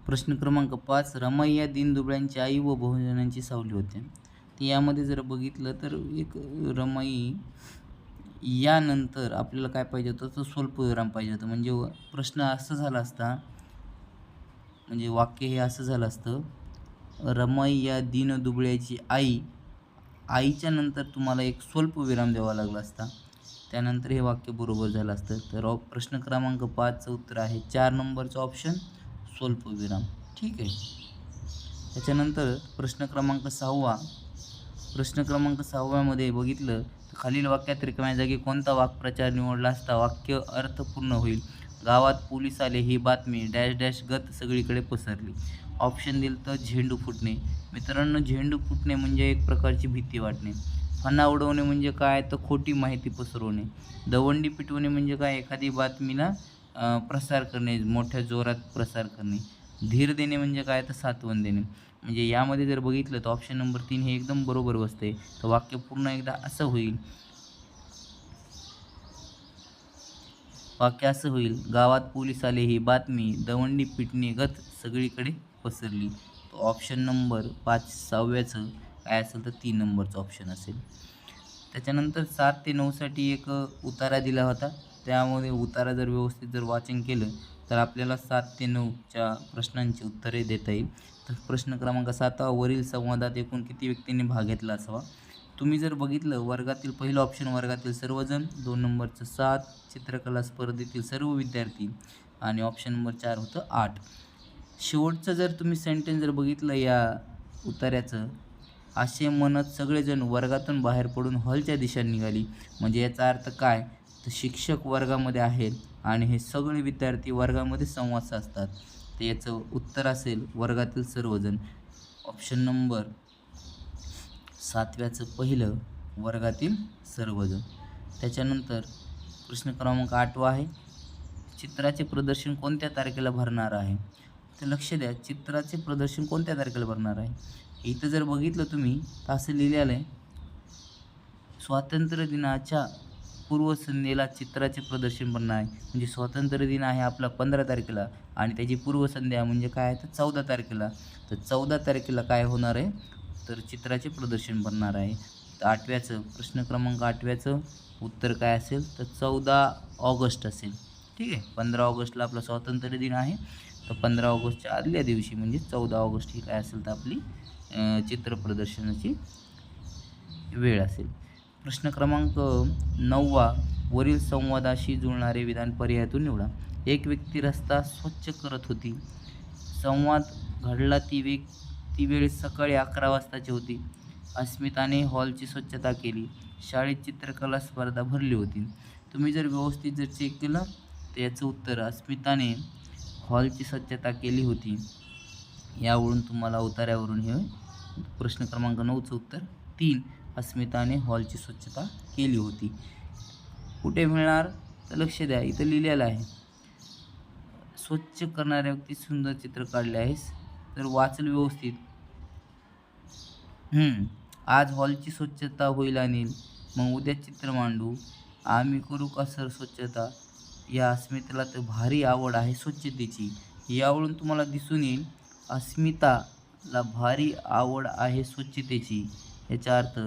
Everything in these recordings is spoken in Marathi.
प्रश्न क्रमांक 5, रमाई या दीनदुबळ्यांची आई व बहुजनांची सावली होते. तर यामध्ये जर बघितलं तर एक रमाई यानंतर आपल्याला काय पाहिजे होतं, तर स्वल्पविराम पाहिजे होतं. म्हणजे प्रश्न असं झाला असता, म्हणजे वाक्य हे असं झालं असतं, रमाई या दीनदुबळ्याची आई, आईच्या नंतर तुम्हाला एक स्वल्पविराम द्यावा लागला असता. त्यानंतर हे वाक्य बरोबर झालं असतं. तर प्रश्न क्रमांक 5चं उत्तर आहे 4 नंबरचा ऑप्शन स्वल्पविराम. ठीक आहे. त्याच्यानंतर प्रश्न क्रमांक 6वा. प्रश्न क्रमांक 6व्यामध्ये बघितलं तर खालील वाक्यात रिकाम्या जागी कोणता वाक्प्रचार निवडला असता वाक्य अर्थपूर्ण होईल. गावात पोलीस आले ही बातमी डॅश डॅश गत सगळीकडे पसरली. ऑप्शन दिलं तर झेंडू फुटणे. मित्रांनो, झेंडू फुटणे म्हणजे एक प्रकारची भीती वाटणे. फणा उडवणे म्हणजे काय, तर खोटी माहिती पसरवणे. दवंडी पिटवणे म्हणजे काय, एखादी बातमीला प्रसार करणे, मोठ्या जोरात प्रसार करणे. धीर देणे म्हणजे काय, तर सांत्वन देणे. म्हणजे यामध्ये जर बघितलं तर ऑप्शन नंबर 3 हे एकदम बरोबर बसते. तर वाक्य पूर्ण एकदा असं होईल. वाक्य असं होईल, गावात पोलीस आले ही बातमी दवंडी पिटणे गत सगळीकडे पसरली. तो ऑप्शन नंबर 5 6व्याचं काय असेल, तर 3 नंबरचा ऑप्शन असेल. त्याच्यानंतर 7 ते 9साठी एक उतारा दिला होता. त्यामध्ये उतारा जर व्यवस्थित जर वाचन केलं तर आपल्याला 7 ते 9च्या प्रश्नांची उत्तरे देता येईल. तर प्रश्न क्रमांक 7 वरील संवादात एकूण किती व्यक्तींनी भाग घेतला असावा. तुम्ही जर बघितलं वर्गातील पहिलं ऑप्शन वर्गातील सर्वजण, 2 नंबरचं 7 चित्रकला स्पर्धेतील सर्व विद्यार्थी आणि ऑप्शन नंबर 4 होतं 8. शेवटचं जर तुम्ही सेंटेन्स जर बघितलं या उतार्याचं, असे म्हणत सगळेजण वर्गातून बाहेर पडून हॉलच्या दिशेने निघाली. म्हणजे याचा अर्थ काय, तर शिक्षक वर्गामध्ये आहेत आणि हे सगळे विद्यार्थी वर्गामध्ये संवाद साधतात. तर याचं उत्तर असेल वर्गातील सर्वजण. ऑप्शन नंबर 7व्याचं पहिलं वर्गातील सर्वजण. त्याच्यानंतर प्रश्न क्रमांक 8वा आहे, चित्राचे प्रदर्शन कोणत्या तारखेला भरणार आहे. तर लक्ष द्या, चित्राचे प्रदर्शन कोणत्या तारखेला भरणार आहे. इथं जर बघितलं तुम्ही तर असं लिहिलेलं आहे, स्वातंत्र्य दिनाच्या पूर्वसंध्येला चित्राचे प्रदर्शन भरणार आहे. म्हणजे स्वातंत्र्य दिन आहे आपला 15 तारखेला आणि त्याची पूर्वसंध्या म्हणजे काय आहे, तर 14 तारखेला. तर 14 तारखेला काय होणार आहे, तर चित्राचे प्रदर्शन भरणार आहे. तर 8व्याचं प्रश्न क्रमांक 8व्याचं उत्तर काय असेल, तर 14 ऑगस्ट असेल. ठीक आहे. 15 ऑगस्टला आपला स्वातंत्र्य दिन आहे. तर 15 ऑगस्टच्या आदल्या दिवशी म्हणजे 14 ऑगस्ट ही काय असेल, तर आपली चित्र प्रदर्शनाची वेळ असेल. प्रश्न क्रमांक 9वा, वरील संवादाशी जुळणारे विधान पर्यायातून निवडा. एक व्यक्ती रस्ता स्वच्छ करत होती. संवाद घडला ती वेळ सकाळी 11 वाजताची होती. अस्मिताने हॉलची स्वच्छता केली. शाळेत चित्रकला स्पर्धा भरली होती. तुम्ही जर व्यवस्थित जर चेक केलं तर याचं उत्तर अस्मिताने हॉलची स्वच्छता केली होती. यावरून तुम्हाला उतार्यावरून हे प्रश्न क्रमांक 9चं उत्तर 3, अस्मिताने हॉलची स्वच्छता केली होती. कुठे मिळणार, तर लक्ष द्या, इथं लिहिलेलं आहे स्वच्छ करणाऱ्या व्यक्ती सुंदर चित्र काढले आहेस. तर वाचलं व्यवस्थित. आज हॉलची स्वच्छता होईल अनिल, मग उद्या चित्र मांडू. आम्ही करू का सर स्वच्छता. या अस्मिताला तर भारी आवड आहे स्वच्छतेची. यावरून तुम्हाला दिसून येईल अस्मिताला भारी आवड आहे स्वच्छतेची. याचा अर्थ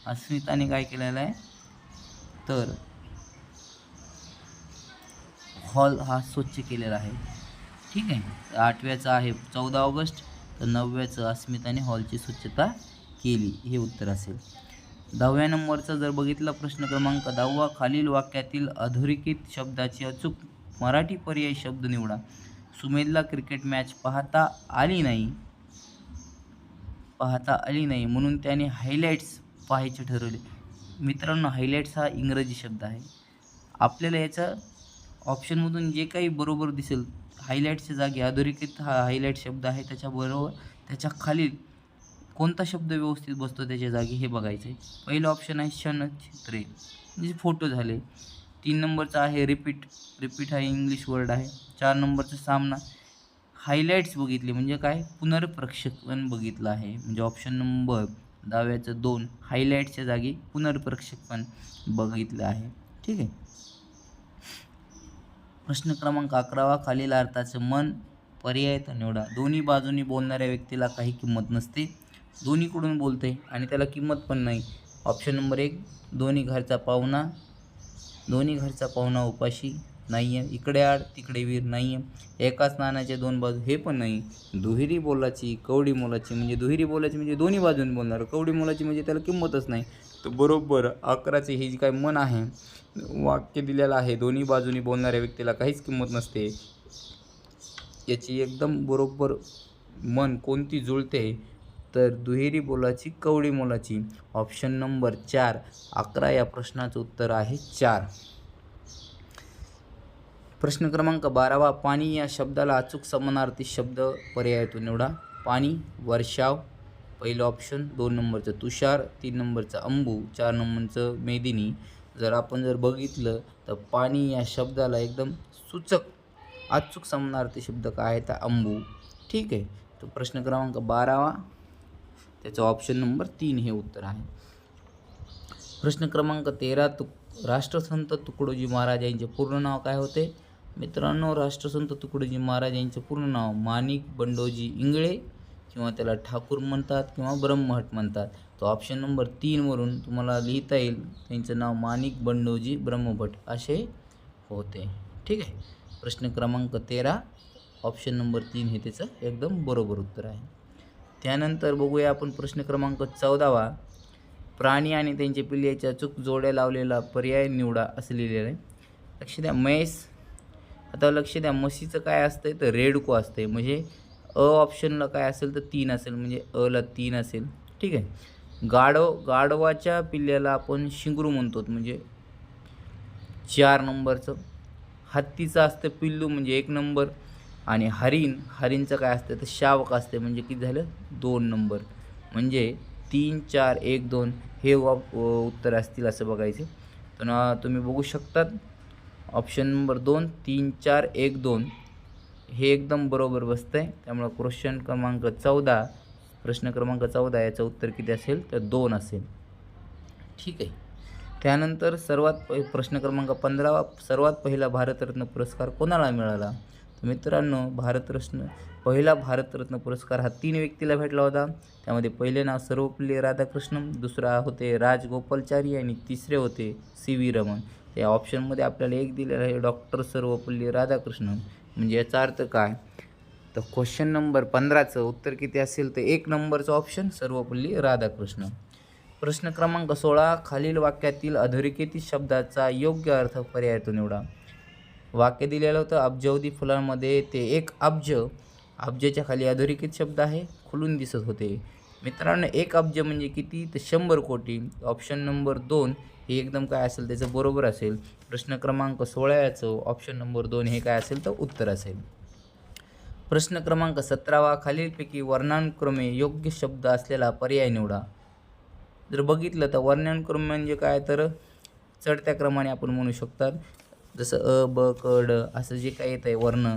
अस्मिताने काय केलेला आहे, तर हॉल हा स्वच्छ केलेला आहे. ठीक आहे. 8व्याचं आहे 14 ऑगस्ट, तर 9व्याचं अस्मिताने हॉलची स्वच्छता केली, हे उत्तर असेल. 10व्या नंबरचा जर बघितला प्रश्न क्रमांक 10वा, खालील वाक्यातील अधोरेखित शब्दाची अचूक मराठी पर्यायी शब्द निवडा. सुमेधला क्रिकेट मॅच पाहता आली नाही म्हणून त्याने हायलाइट्स पाहायचे ठरवले. मित्रांनो, हायलाइट्स हा इंग्रजी शब्द आहे. आपल्याला याचा ऑप्शनमधून जे काही बरोबर दिसेल, हायलाइट्सच्या जागी अधोरेखित हा हायलाइट शब्द आहे, त्याच्याबरोबर त्याच्या खाली कोणता शब्द व्यवस्थित बसतो त्याच्या जागी हे बघायचं आहे. पहिलं ऑप्शन आहे क्षणचित्रे, म्हणजे फोटो झाले. 3 नंबरचा आहे रिपीट हा इंग्लिश वर्ड आहे. 4 नंबरचा सामना. हायलाइट्स बघितले म्हणजे काय, पुनर्प्रक्षेपण बघितलं आहे. म्हणजे ऑप्शन नंबर 10व्याचं 2, हायलाइट्सच्या जागी पुनर्प्रक्षेपण बघितलं आहे. ठीक आहे. प्रश्न क्रमांक 11वा, खालील अर्थाचं मन पर्याय तर निवडा. दोन्ही बाजूनी बोलणाऱ्या व्यक्तीला काही किंमत नसते. दोन्हीकडून बोलते आणि त्याला किंमत पण नाही. ऑप्शन नंबर 1 दोन्ही घरचा पाहुणा. दोन्ही घरचा पाहुणा उपाशी नाही आहे. इकडे आड तिकडे वीर नाही आहे. एकाच नाण्याच्या दोन बाजू हे पण नाही. दुहेरी बोलाची कवडी मोलाची म्हणजे दुहेरी बोलाची म्हणजे दोन्ही बाजूने बोलणार. कवडी मोलाची म्हणजे त्याला किंमतच नाही. तर बरोबर 11चे हे जे काय मन आहे वाक्य दिलेलं आहे दोन्ही बाजूनी बोलणाऱ्या व्यक्तीला काहीच किंमत नसते. याची एकदम बरोबर मन कोणती जुळते तर दुहेरी बोलाची कवडी मोलाची. ऑप्शन नंबर 4 11 या प्रश्नाचं उत्तर आहे 4. प्रश्न क्रमांक 12 पाणी या शब्दाला अचूक समानार्थी शब्द पर्यायातून निवडा. पाणी वर्षाव पहिलं ऑप्शन, 2 नंबरचं तुषार, 3 नंबरचं अंबू, 4 नंबरचं मेदिनी. जर आपण बघितलं तर पाणी या शब्दाला एकदम सूचक अचूक समानार्थी शब्द काय आहे तर अंबू. ठीक आहे. तर प्रश्न क्रमांक 12 त्याचा ऑप्शन नंबर 3 हे उत्तर आहे. प्रश्न क्रमांक 13 राष्ट्रसंत तुकडोजी महाराज यांचे पूर्ण नाव काय होते मित्रांनो? राष्ट्रसंत तुकडोजी महाराज यांचे पूर्ण नाव माणिक बंडोजी इंगळे किंवा त्याला ठाकूर म्हणतात किंवा ब्रह्मभट म्हणतात. तो ऑप्शन नंबर 3 वरून तुम्हाला लिहिता येईल त्यांचं नाव माणिक बंडोजी ब्रह्मभट असे होते. ठीक आहे. प्रश्न क्रमांक 13 ऑप्शन नंबर 3 हे त्याचं एकदम बरोबर उत्तर आहे. त्यानंतर बघूया आपण प्रश्न क्रमांक 14 प्राणी आणि त्यांचे पिल्ल्याच्या अचूक जोड्या लावलेला पर्याय निवडा असं लिहिलेलं आहे. लक्ष द्या म्हैस. आता लक्ष द्या म्हशीचं काय असतंय तर रेडको असते म्हणजे ऑप्शनला काय असेल तर 3 असेल म्हणजे ला 3 असेल. ठीक आहे. गाढवाच्या पिल्ल्याला आपण शिंगरू म्हणतो म्हणजे 4 नंबरचं. हत्तीचं असतं पिल्लू म्हणजे 1 नंबर आणि हरिणचं काय असतं तर शावक असते म्हणजे किती झालं 2 नंबर. म्हणजे 3 4 1 2 हे उत्तर असतील असं बघायचं. तर तुम्ही बघू शकतात ऑप्शन नंबर 2 3 4 1 2 हे एकदम बरोबर बसतं आहे. त्यामुळं प्रश्न क्रमांक 14 याचं उत्तर किती असेल तर 2 असेल. ठीक आहे. त्यानंतर प्रश्न क्रमांक 15 सर्वात पहिला भारतरत्न पुरस्कार कोणाला मिळाला? तर मित्रांनो पहिला भारतरत्न पुरस्कार हा 3 व्यक्तीला भेटला होता. त्यामध्ये पहिले नाव सर्वपल्ली राधाकृष्णन, दुसरा होते राजगोपालाचारी आणि तिसरे होते CV रमण. या ऑप्शनमध्ये आपल्याला एक दिलेला आहे डॉक्टर सर्वपल्ली राधाकृष्णन. म्हणजे याचा अर्थ काय तर क्वेश्चन नंबर 15चं उत्तर किती असेल तर 1 नंबरचं ऑप्शन सर्वपल्ली राधाकृष्णन. प्रश्न क्रमांक 16 खालील वाक्यातील अधोरेखित शब्दाचा योग्य अर्थ पर्यायातून निवडा. वाक्य दिलेलं होतं अब्जावधी फुलांमध्ये ते 1 अब्ज. अब्जाच्या खाली अधोरेखित शब्द आहे खुलून दिसत होते. मित्रांनो 1 अब्ज म्हणजे किती तर 100 कोटी. ऑप्शन नंबर 2 हे एकदम काय असेल त्याचं बरोबर असेल. प्रश्न क्रमांक 16 याचं ऑप्शन नंबर 2 हे काय असेल तर उत्तर असेल. प्रश्न क्रमांक 17 खालीलपैकी वर्णानुक्रमे योग्य शब्द असलेला पर्याय निवडा. जर बघितलं तर वर्णानुक्रम म्हणजे काय तर चढत्या क्रमाने आपण म्हणू शकतात. जसं अ ब क ड असं जे काही येतं आहे वर्ण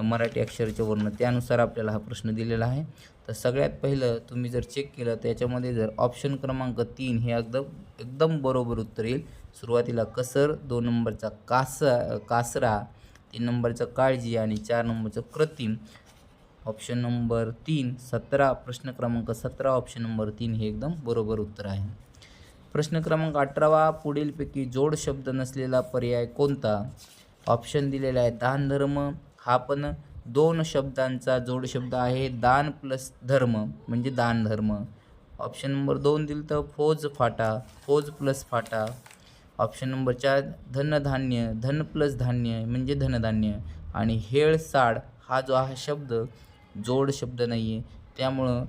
मराठी अक्षराचे वर्ण त्यानुसार आपल्याला हा प्रश्न दिलेला आहे. तर सगळ्यात पहिलं तुम्ही जर चेक केलं तर याच्यामध्ये जर ऑप्शन क्रमांक 3 हे एकदम बरोबर उत्तर येईल. सुरुवातीला कसर, 2 नंबरचा कासरा, 3 नंबरचं काळजी आणि 4 नंबरचं कृत्रिम. ऑप्शन नंबर 3 प्रश्न क्रमांक 17 ऑप्शन नंबर 3 हे एकदम बरोबर उत्तर आहे. प्रश्न क्रमांक 18 पुढीलपैकी जोड शब्द नसलेला पर्याय कोणता? ऑप्शन दिलेला आहे दान धर्म. हा पण 2 शब्दांचा जोड शब्द आहे. दान प्लस धर्म म्हणजे दान धर्म. ऑप्शन नंबर 2 दिलं तर फौज प्लस फाटा. ऑप्शन नंबर 4 धनधान्य, धन प्लस धान्य म्हणजे धनधान्य. आणि हेळसाड हा जो आहे शब्द जोड शब्द नाही आहे. त्यामुळं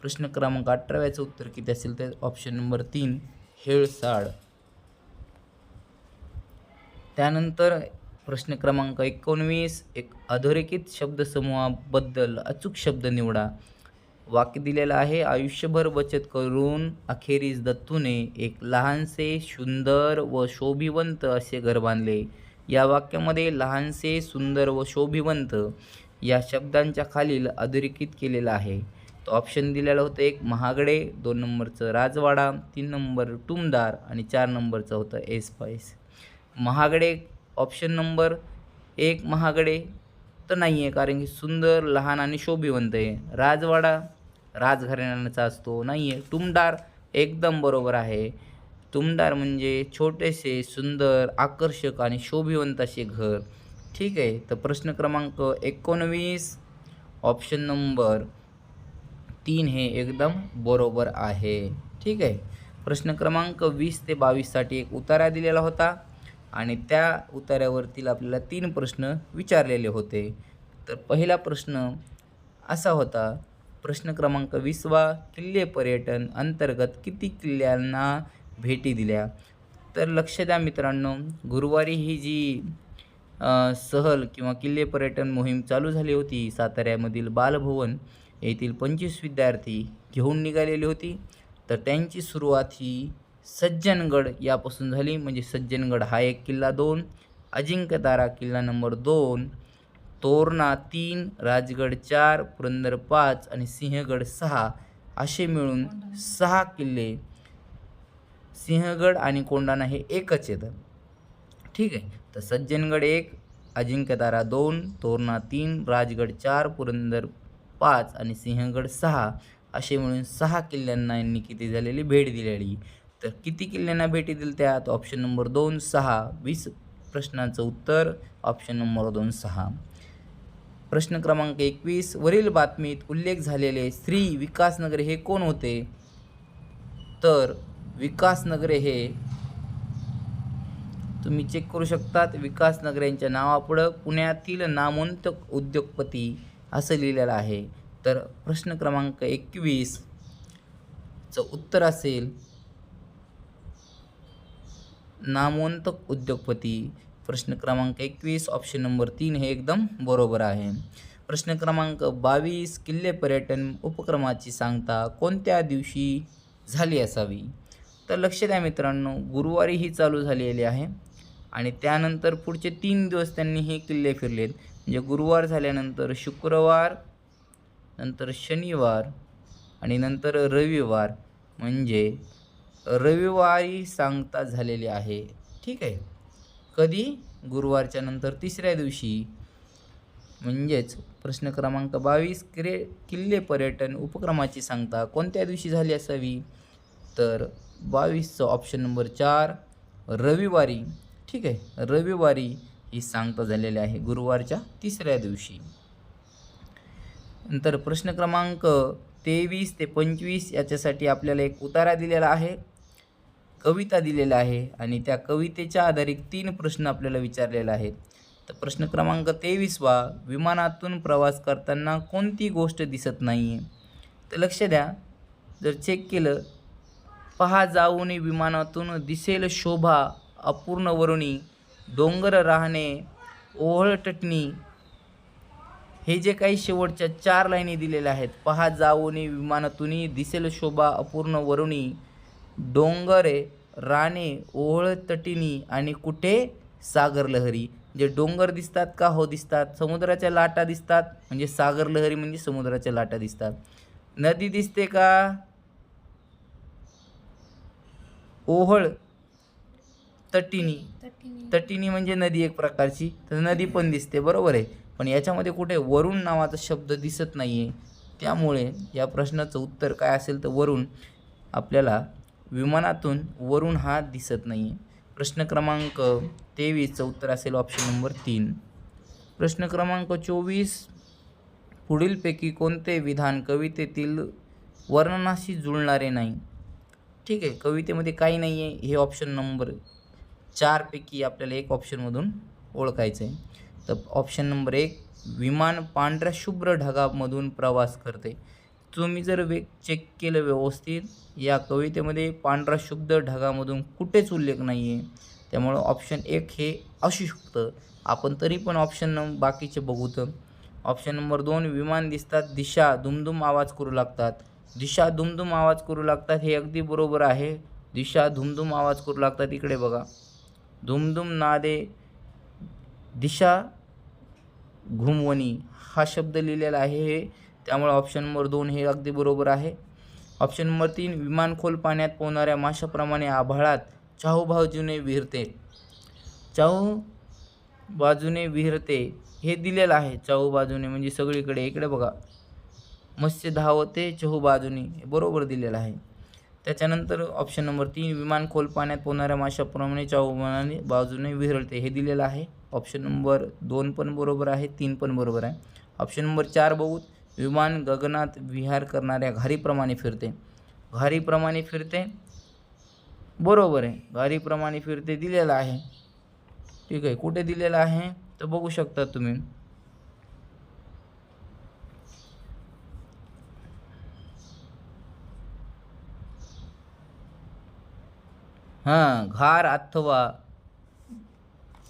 प्रश्न क्रमांक 18 उत्तर किती असेल तर ऑप्शन नंबर 3 हेळसाड. त्यानंतर प्रश्न क्रमांक 19 एक अधोरेखित शब्दसमूहाबद्दल अचूक शब्द निवडा. वाक्य दिलेलं आहे आयुष्यभर बचत करून अखेरीस दत्तूने एक लहानसे सुंदर व शोभिवंत असे घर बांधले. या वाक्यामध्ये लहानसे सुंदर व शोभिवंत या शब्दांच्या खालील अधोरेखित केलेलं आहे. तो ऑप्शन दिलेलं होतं 1 महागडे, 2 नंबरचं राजवाडा, 3 नंबर टुमदार आणि 4 नंबरचं होतं एस्पाईस. महागडे ऑप्शन नंबर 1 महागडे तर नाही आहे, कारण की सुंदर, लहान आणि शोभिवंत आहे. राजवाडा राजघराण्याचा असतो, नाही आहे. टुमदार एकदम बरोबर आहे. टुमदार म्हणजे छोटेसे, सुंदर, आकर्षक आणि शोभिवंत असे घर. ठीक आहे. तर प्रश्न क्रमांक 19 ऑप्शन नंबर 3 हे एकदम बरोबर आहे. ठीक आहे. प्रश्न क्रमांक 20 ते 22 साठी एक उतारा दिलेला होता आणि त्या उतार्यावरती आपल्याला 3 प्रश्न विचारलेले होते. तर पहिला प्रश्न असा होता, प्रश्न क्रमांक 20वा, किल्ले पर्यटन अंतर्गत किती किल्ल्यांना भेटी दिल्या? तर लक्ष द्या मित्रांनो, गुरुवारी ही जी सहल किंवा किल्ले पर्यटन मोहीम चालू झाली होती, साताऱ्यामधील बालभवन येथील 25 विद्यार्थी घेऊन निघालेली होती. तर त्यांची सुरुवात ही सज्जनगड यापासून झाली. म्हणजे सज्जनगड हा एक किल्ला 2, अजिंक्यतारा किल्ला नंबर 2, तोरणा 3, राजगड 4, पुरंदर 5 आणि सिंहगड 6 असे मिळून 6 किल्ले. सिंहगड आणि कोंढाणा हे एकच येतं. ठीक आहे. तर सज्जनगड 1, अजिंक्यतारा 2, तोरणा 3, राजगड 4, पुरंदर 5 आणि सिंहगड 6 असे मिळून 6 किल्ल्यांना यांनी किती झालेली भेट दिलेली. तर किती किल्ल्यांना भेटी दिल्या त्यात? Option number 2 6. 20 प्रश्नाचं उत्तर ऑप्शन नंबर 2 6. प्रश्न क्रमांक 21, वरील बातमीत उल्लेख झालेले श्री विकासनगरे हे कोण होते? तर विकासनगरे हे तुम्ही चेक करू शकतात. विकासनगरे यांच्या नावापुढं पुण्यातील नामवंत उद्योगपती असं लिहिलेलं आहे. तर प्रश्न क्रमांक 21 चं उत्तर असेल नामवंत उद्योगपती. प्रश्न क्रमांक 21 ऑप्शन नंबर 3 हे एकदम बरोबर आहे. प्रश्न क्रमांक 22, किल्ले पर्यटन उपक्रमाची सांगता कोणत्या दिवशी झाली असावी? तर लक्ष द्या मित्रांनो, गुरुवारी ही चालू झालेली आहे आणि त्यानंतर पुढचे 3 दिवस त्यांनी हे किल्ले फिरलेत. म्हणजे गुरुवार झाल्यानंतर शुक्रवार, नंतर शनिवार आणि नंतर रविवार. म्हणजे रविवारी सांगता झालेली आहे. ठीक आहे. कधी? गुरुवारच्या नंतर 3ऱ्या दिवशी. म्हणजेच प्रश्न क्रमांक 22, किल्ले पर्यटन उपक्रमाची सांगता कोणत्या दिवशी झाली असावी? तर 22चं ऑप्शन नंबर 4 रविवारी. ठीक आहे. रविवारी ही सांगता झालेली आहे, गुरुवारच्या 3ऱ्या दिवशी. नंतर प्रश्न क्रमांक 23 ते 25 याच्यासाठी आपल्याला एक उतारा दिलेला आहे, कविता दिलेला आहे आणि त्या कवितेच्या आधारित 3 प्रश्न आपल्याला विचारलेले आहेत. तर प्रश्न क्रमांक 23वा, विमानातून प्रवास करताना कोणती गोष्ट दिसत नाही आहे? तर लक्ष द्या, जर चेक केलं, पहा जाऊन विमानातून दिसेल शोभा अपूर्ण वरुणी, डोंगर राहणे ओहळटटणी. हे जे काही शेवटच्या 4 लाईनी दिलेल्या आहेत, पहा जाऊन विमानातून दिसेल शोभा अपूर्ण वरुणी, डोंगरे राणे ओहळतटीनी आणि कुठे सागर लहरी. जे डोंगर दिसतात का? हो दिसतात. समुद्राच्या लाटा दिसतात, म्हणजे सागर लहरी म्हणजे समुद्राच्या लाटा दिसतात. नदी दिसते का? ओहळ तटीनी. तटीनी म्हणजे नदी एक प्रकारची, तर नदी पण दिसते, बरोबर आहे. पण याच्यामध्ये कुठे वरुण नावाचा शब्द दिसत नाही आहे. त्यामुळे या प्रश्नाचं उत्तर काय असेल? तर वरुण. आपल्याला विमानातून वरुण हा दिसत नाही आहे. प्रश्न क्रमांक 23चं उत्तर असेल ऑप्शन नंबर 3. प्रश्न क्रमांक 24, पुढीलपैकी कोणते विधान कवितेतील वर्णनाशी जुळणारे नाही? ठीक आहे. कवितेमध्ये काही नाही आहे, हे ऑप्शन नंबर 4 पैकी आपल्याला एक ऑप्शनमधून ओळखायचं आहे. तर ऑप्शन नंबर 1, विमान पांढऱ्या शुभ्र ढगामधून प्रवास करते. तुम्ही जर चेक केलं व्यवस्थित, या कवितेमध्ये पांढरा शुभ्र ढगामधून कुठेच उल्लेख नाही आहे. त्यामुळं ऑप्शन 1 हे असू शकतं. आपण तरी पण ऑप्शन बाकीचे बघू. तर ऑप्शन नंबर 2, विमान दिसतात, दिशा दुमदुम आवाज करू लागतात. दिशा दुमदुम आवाज करू लागतात हे अगदी बरोबर आहे. दिशा दुमदुम आवाज करू लागतात. इकडे बघा, दुमदुम नादे दिशा घुमवणी हा शब्द लिहिलेला आहे. त्यामुळे ऑप्शन नंबर 2 हे अगदी बरोबर आहे. ऑप्शन नंबर 3, विमान खोल पाण्यात पोहणाऱ्या माशाप्रमाणे आभाळात चाहूबाजूने विहरते. चाहू बाजूने विहरते हे दिलेलं आहे चहू बाजूने, म्हणजे सगळीकडे. इकडे बघा, मत्स्य धावते चहू बाजूने, बरोबर दिलेलं आहे. त्याच्यानंतर ऑप्शन नंबर 3, विमान खोल पाण्यात पोहणाऱ्या माशाप्रमाणे चहूबाजूने बाजूने विहरते, हे दिलेलं आहे. ऑप्शन नंबर 2 पण बरोबर आहे, 3 पण बरोबर आहे. ऑप्शन नंबर 4 बघू, विमान गगनात विहार करणाऱ्या घारीप्रमाणे फिरते, घारीप्रमाणे फिरते, बरोबर आहे. घारीप्रमाणे फिरते दिलेलं आहे. ठीक आहे, कुठे दिलेलं आहे तर बघू शकता तुम्ही. हां,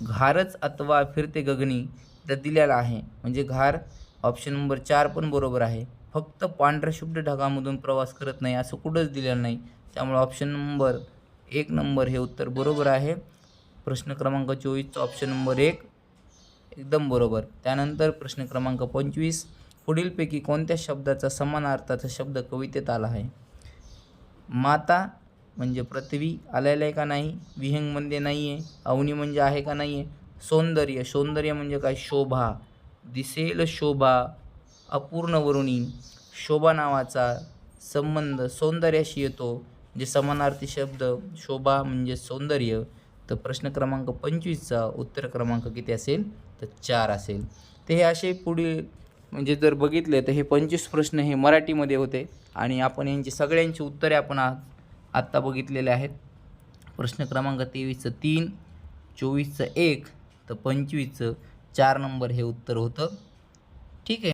घारच अथवा फिरते गगनी तर दिलेला आहे, म्हणजे घार. ऑप्शन नंबर 4 पण बरोबर आहे. फक्त पांढऱ्या शुभ्र ढगामधून प्रवास करत नाही असं कुठंच दिलेलं नाही. त्यामुळे ऑप्शन नंबर 1 नंबर हे उत्तर बरोबर आहे. प्रश्न क्रमांक 24चा ऑप्शन नंबर 1 एकदम बरोबर. त्यानंतर प्रश्न क्रमांक 25, पुढीलपैकी कोणत्या शब्दाचा समान अर्थाचा शब्द कवितेत आला आहे? माता म्हणजे पृथ्वी आलेलं आहे का नाही? विहंग म्हणजे नाही आहे. अवनी म्हणजे आहे का नाही आहे? सौंदर्य, सौंदर्य म्हणजे काय? शोभा, दिसेल शोभा अपूर्णवरुणी, शोभा नावाचा संबंध सौंदर्याशी येतो, म्हणजे समानार्थी शब्द शोभा म्हणजे सौंदर्य. तर प्रश्न क्रमांक 25चा उत्तर क्रमांक किती असेल तर 4 असेल. ते हे असे पुढील, म्हणजे जर बघितले तर हे 25 प्रश्न हे मराठीमध्ये होते आणि आपण यांची सगळ्यांची उत्तरे आपण आत्ता बघितलेले आहेत. प्रश्न क्रमांक 23चं 3, 24चं 1, तर 25चं 4 नंबर हे उत्तर होतं. ठीक आहे.